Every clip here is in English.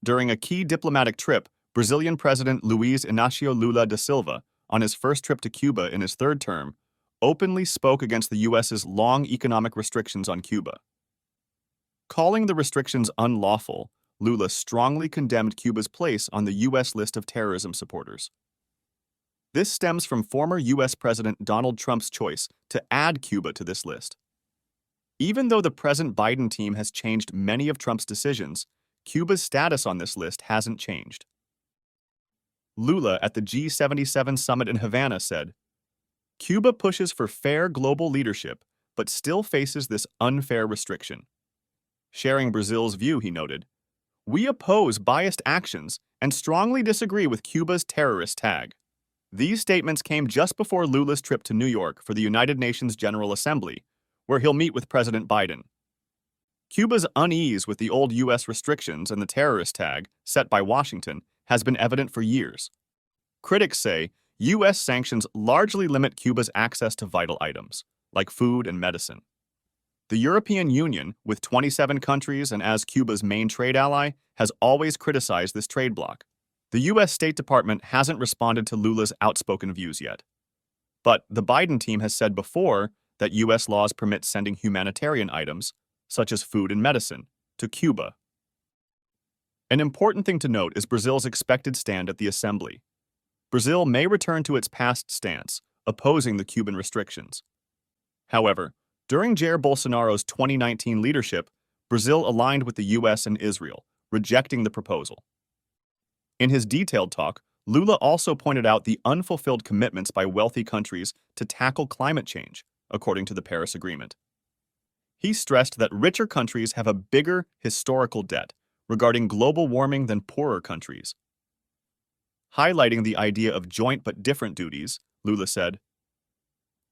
During a key diplomatic trip, Brazilian President Luiz Inácio Lula da Silva, on his first trip to Cuba in his third term, openly spoke against the U.S.'s long economic restrictions on Cuba. Calling the restrictions unlawful, Lula strongly condemned Cuba's place on the U.S. list of terrorism supporters. This stems from former U.S. President Donald Trump's choice to add Cuba to this list. Even though the present Biden team has changed many of Trump's decisions, Cuba's status on this list hasn't changed. Lula at the G77 summit in Havana said, "Cuba pushes for fair global leadership, but still faces this unfair restriction." Sharing Brazil's view, he noted, "We oppose biased actions and strongly disagree with Cuba's terrorist tag." These statements came just before Lula's trip to New York for the United Nations General Assembly, where he'll meet with President Biden. Cuba's unease with the old U.S. restrictions and the terrorist tag set by Washington has been evident for years. Critics say U.S. sanctions largely limit Cuba's access to vital items, like food and medicine. The European Union, with 27 countries and as Cuba's main trade ally, has always criticized this trade bloc. The U.S. State Department hasn't responded to Lula's outspoken views yet. But the Biden team has said before that U.S. laws permit sending humanitarian items, such as food and medicine, to Cuba. An important thing to note is Brazil's expected stand at the Assembly. Brazil may return to its past stance, opposing the Cuban restrictions. However, during Jair Bolsonaro's 2019 leadership, Brazil aligned with the U.S. and Israel, rejecting the proposal. In his detailed talk, Lula also pointed out the unfulfilled commitments by wealthy countries to tackle climate change, according to the Paris Agreement. He stressed that richer countries have a bigger historical debt regarding global warming than poorer countries. Highlighting the idea of joint but different duties, Lula said,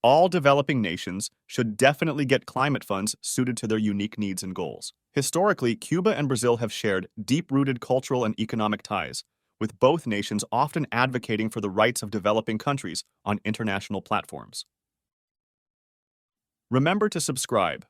"All developing nations should definitely get climate funds suited to their unique needs and goals." Historically, Cuba and Brazil have shared deep-rooted cultural and economic ties, with both nations often advocating for the rights of developing countries on international platforms. Remember to subscribe.